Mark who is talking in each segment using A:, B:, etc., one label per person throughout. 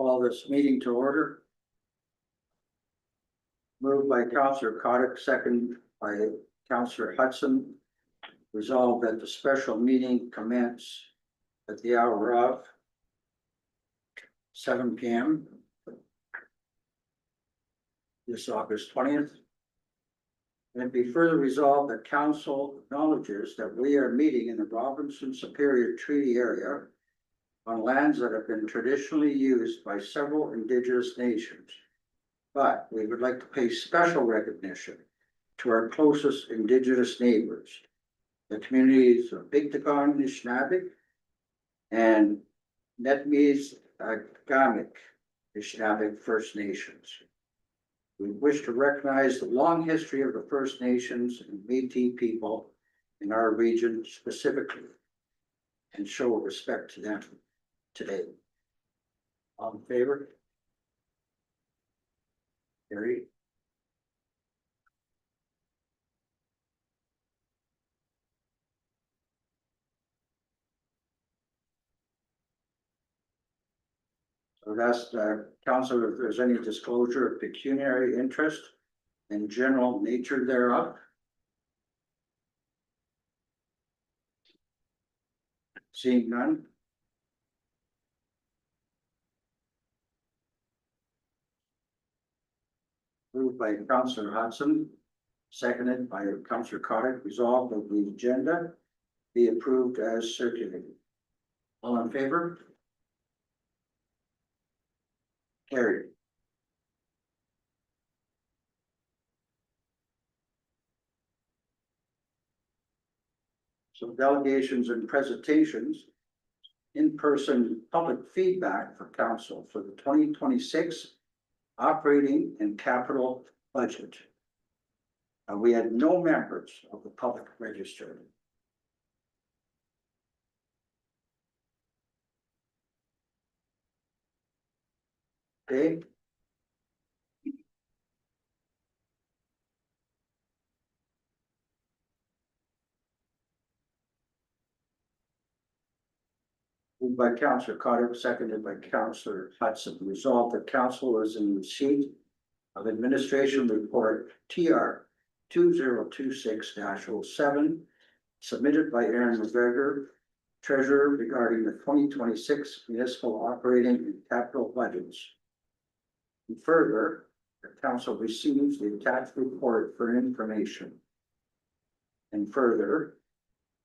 A: Call this meeting to order. Moved by Councillor Cottick, second by Councillor Hudson. Resolved that the special meeting commence at the hour of 7 p.m. this August 20th. And be further resolved that council acknowledges that we are meeting in the Robinson Superior Treaty Area on lands that have been traditionally used by several Indigenous nations. But we would like to pay special recognition to our closest Indigenous neighbors, the communities of Bigtagon, Nishnabik, and Netmees-Gamik, Nishnabik First Nations. We wish to recognize the long history of the First Nations and Métis people in our region specifically and show respect to them today. All in favor? Carried. So that's council, if there's any disclosure of pecuniary interest and general nature thereof. Seeing none. Moved by Councillor Hudson, seconded by Councillor Cottick. Resolved that the agenda be approved as circulated. All in favor? Carried. So delegations and presentations, in-person public feedback for council for the 2026 operating and capital budget. We had no members of the public registered. Okay. Moved by Councillor Cotter, seconded by Councillor Hudson. Resolved that council is in receipt of administration report TR 2026-07 submitted by Aaron McGregor, Treasurer, regarding the 2026 municipal operating and capital budgets. And further, the council receives the attached report for information. And further,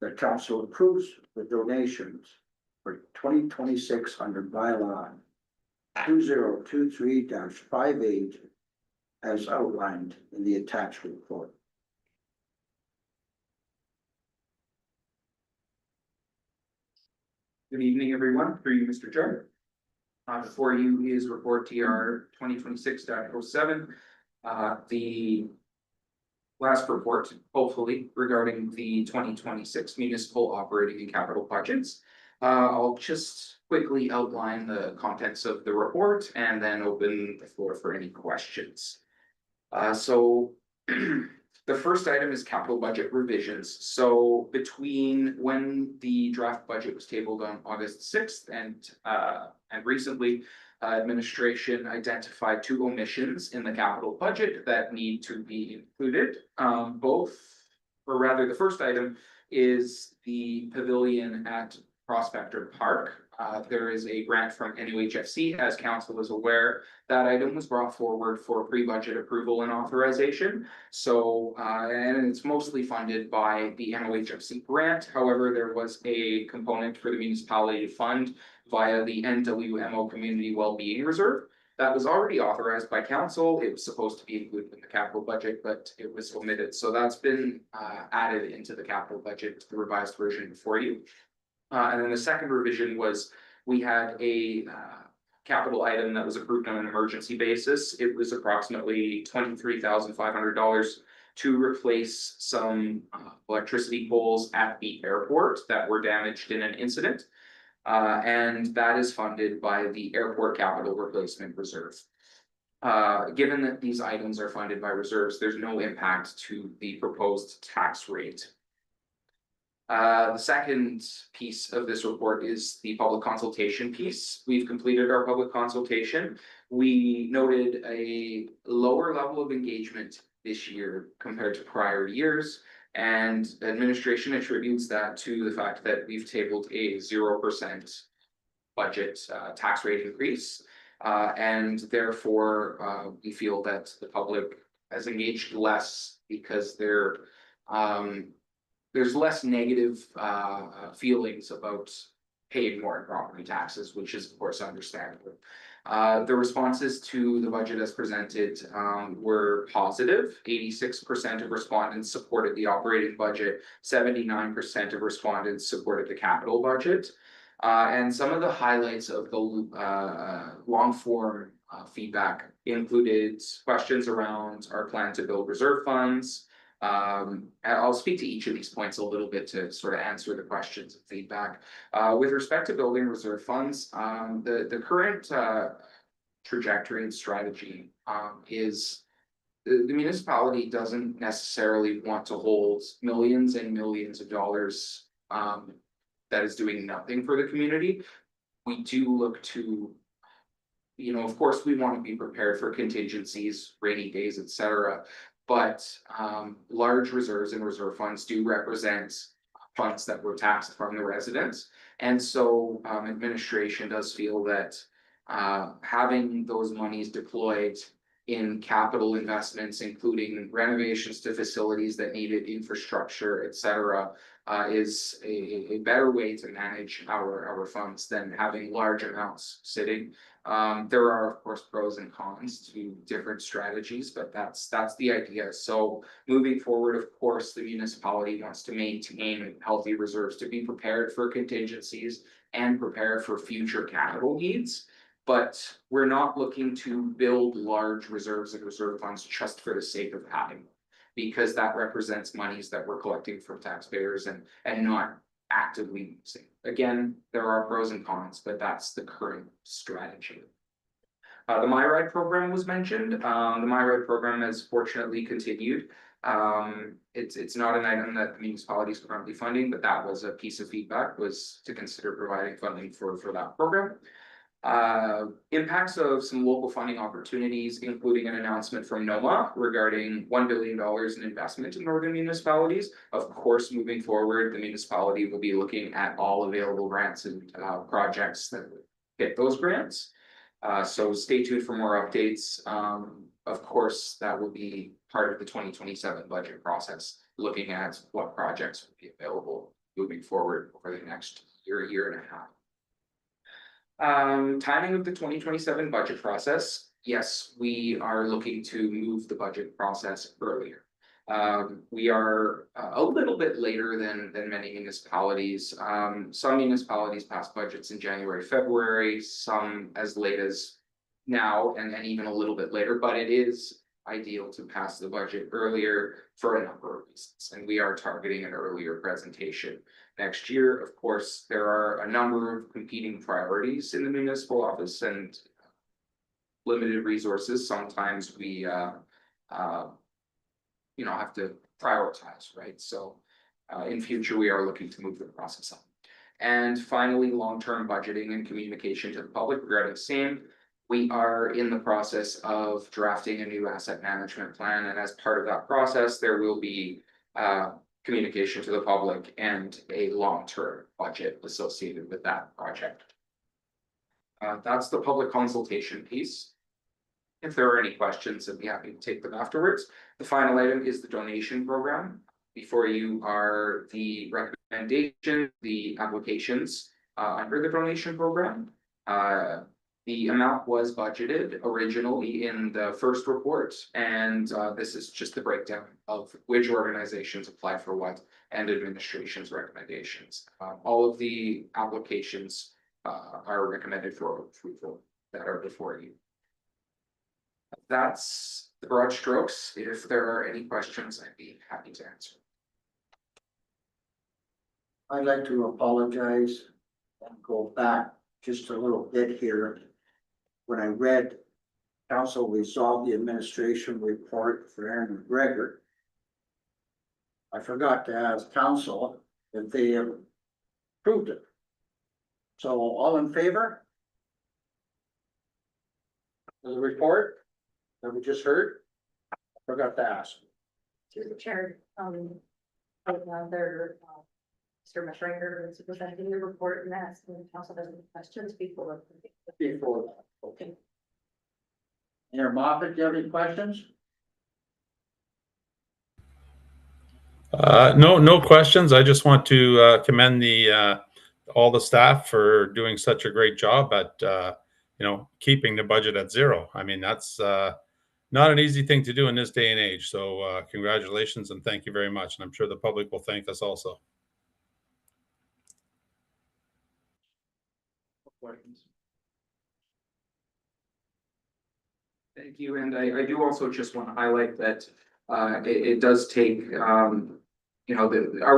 A: the council approves the donations for 2026 under Bylaw 2023-58 as outlined in the attached report.
B: Good evening, everyone. Through you, Mr. Chair. Before you is report TR 2026-07. The last report, hopefully, regarding the 2026 municipal operating and capital budgets. I'll just quickly outline the contents of the report and then open the floor for any questions. The first item is capital budget revisions. So between when the draft budget was tabled on August 6th and recently, administration identified two omissions in the capital budget that need to be included. The first item is the pavilion at Prospector Park. There is a grant from NUHFC, as council is aware. That item was brought forward for pre-budget approval and authorization. So, and it's mostly funded by the NUHFC grant. However, there was a component for the municipality to fund via the NWMO Community Wellbeing Reserve. That was already authorized by council. It was supposed to be included in the capital budget, but it was omitted. So that's been added into the capital budget, the revised version before you. And then the second revision was we had a capital item that was approved on an emergency basis. It was approximately $23,500 to replace some electricity poles at the airport that were damaged in an incident. And that is funded by the Airport Capital Replacement Reserve. Given that these items are funded by reserves, there's no impact to the proposed tax rate. The second piece of this report is the public consultation piece. We've completed our public consultation. We noted a lower level of engagement this year compared to prior years. And administration attributes that to the fact that we've tabled a 0% budget tax rate increase. And therefore, we feel that the public has engaged less because there's less negative feelings about paying more in property taxes, which is of course understandable. The responses to the budget as presented were positive. 86% of respondents supported the operating budget, 79% of respondents supported the capital budget. And some of the highlights of the long form feedback included questions around our plan to build reserve funds. I'll speak to each of these points a little bit to sort of answer the questions and feedback. With respect to building reserve funds, the current trajectory and strategy is the municipality doesn't necessarily want to hold millions and millions of dollars that is doing nothing for the community. We do look to, of course, we want to be prepared for contingencies, rainy days, etc. But large reserves and reserve funds do represent funds that were taxed from the residents. And so administration does feel that having those monies deployed in capital investments, including renovations to facilities that needed infrastructure, etc., is a better way to manage our funds than having large amounts sitting. There are of course pros and cons to different strategies, but that's the idea. So moving forward, of course, the municipality wants to maintain healthy reserves to be prepared for contingencies and prepare for future capital needs. But we're not looking to build large reserves and reserve funds just for the sake of having them, because that represents monies that we're collecting from taxpayers and not actively using. Again, there are pros and cons, but that's the current strategy. The MyRide program was mentioned. The MyRide program has fortunately continued. It's not an item that the municipality is currently funding, but that was a piece of feedback, was to consider providing funding for that program. Impacts of some local funding opportunities, including an announcement from NOMA regarding $1 billion in investment in northern municipalities. Of course, moving forward, the municipality will be looking at all available grants and projects that get those grants. So stay tuned for more updates. Of course, that will be part of the 2027 budget process, looking at what projects will be available moving forward over the next year and a half. Timing of the 2027 budget process. Yes, we are looking to move the budget process earlier. We are a little bit later than many municipalities. Some municipalities pass budgets in January, February, some as late as now and even a little bit later, but it is ideal to pass the budget earlier for a number of reasons, and we are targeting an earlier presentation next year. Of course, there are a number of competing priorities in the municipal office and limited resources. Sometimes we have to prioritize, right? So in future, we are looking to move the process up. And finally, long-term budgeting and communication to the public regarding same. We are in the process of drafting a new asset management plan, and as part of that process, there will be communication to the public and a long-term budget associated with that project. That's the public consultation piece. If there are any questions, I'd be happy to take them afterwards. The final item is the donation program. Before you are the recommendation, the applications under the donation program. The amount was budgeted originally in the first report, and this is just the breakdown of which organizations apply for what and administration's recommendations. All of the applications are recommended for approval that are before you. That's the broad strokes. If there are any questions, I'd be happy to answer.
A: I'd like to apologize and go back just a little bit here. When I read council resolved the administration report for Aaron McGregor, I forgot to ask council that they have approved it. So all in favor? Of the report that we just heard? Forgot to ask.
C: Through the chair, there, Mr. Mashringer is presenting the report and asking the council has any questions before.
A: Before that, okay. Mayor Moffat, do you have any questions?
D: No questions. I just want to commend all the staff for doing such a great job at keeping the budget at zero. I mean, that's not an easy thing to do in this day and age. So congratulations and thank you very much. And I'm sure the public will thank us also.
B: Thank you, and I do also just want to highlight that it does take our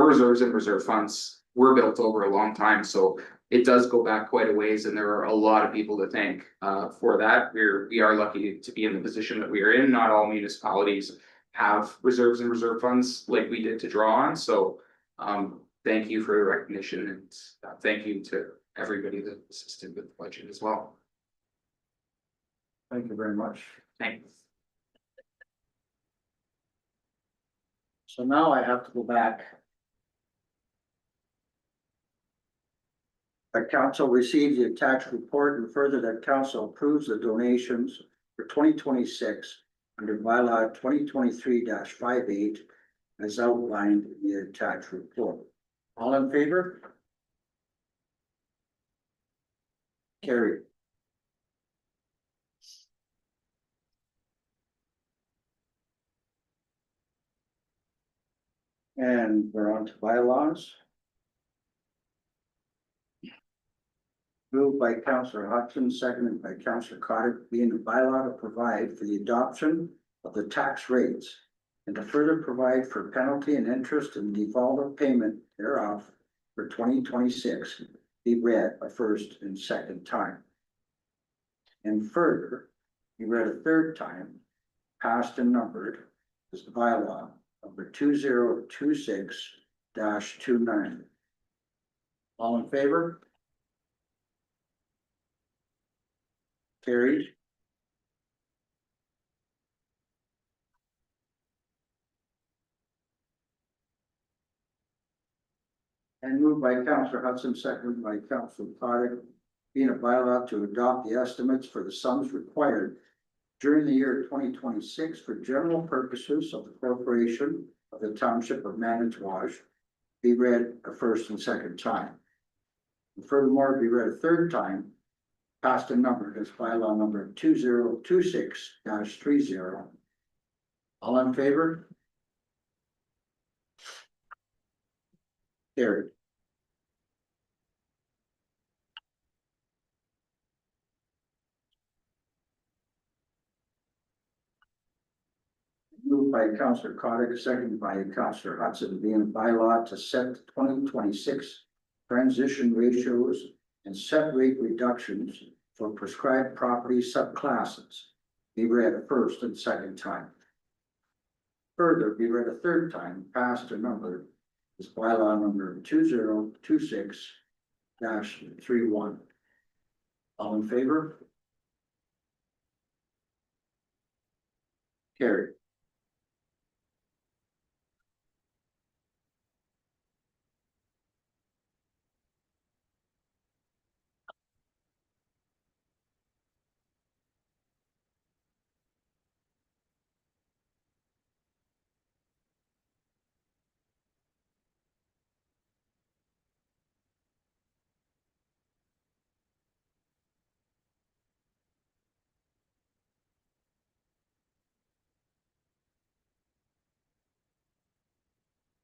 B: reserves and reserve funds were built over a long time, so it does go back quite a ways, and there are a lot of people to thank for that. We are lucky to be in the position that we are in. Not all municipalities have reserves and reserve funds like we did to draw on, so thank you for the recognition, and thank you to everybody that assisted with the budget as well.
A: Thank you very much.
B: Thanks.
A: So now I have to go back. The council received the attached report and further that council approves the donations for 2026 under bylaw 2023-58 as outlined in the attached report. All in favor? Carried. And we're on to bylaws. Moved by Councillor Hudson, seconded by Councillor Carter, being a bylaw to provide for the adoption of the tax rates and to further provide for penalty and interest and default of payment thereof for 2026 be read a first and second time. And further, be read a third time, passed and numbered as the bylaw number 2026-29. All in favor? Carried. And moved by Councillor Hudson, seconded by Councillor Carter, being a bylaw to adopt the estimates for the sums required during the year 2026 for general purposes of the corporation of the Township of Manitowoc be read a first and second time. And furthermore, be read a third time, passed and numbered as bylaw number 2026-30. All in favor? Carried. Moved by Councillor Cottick, seconded by Councillor Hudson, being a bylaw to set 2026 transition ratios and set rate reductions for prescribed property subclasses be read a first and second time. Further, be read a third time, passed and numbered as bylaw number 2026-31. All in favor? Carried.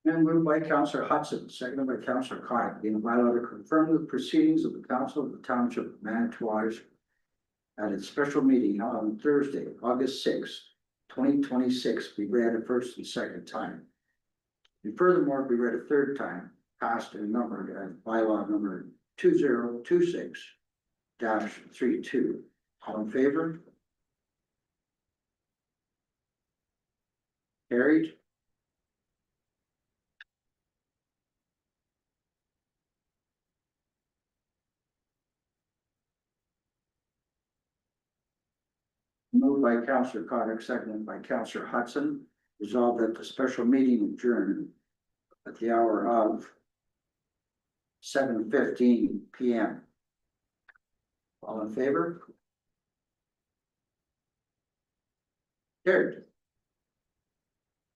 A: And moved by Councillor Hudson, seconded by Councillor Cottick, being a bylaw to confirm the proceedings of the Council of the Township of Manitowoc at its special meeting held on Thursday, August 6th, 2026, be read a first and second time. And furthermore, be read a third time, passed and numbered as bylaw number 2026-32. All in favor? Carried. Moved by Councillor Conick, seconded by Councillor Hudson. Resolved that the special meeting adjourned at the hour of 7:15 PM. All in favor? Carried.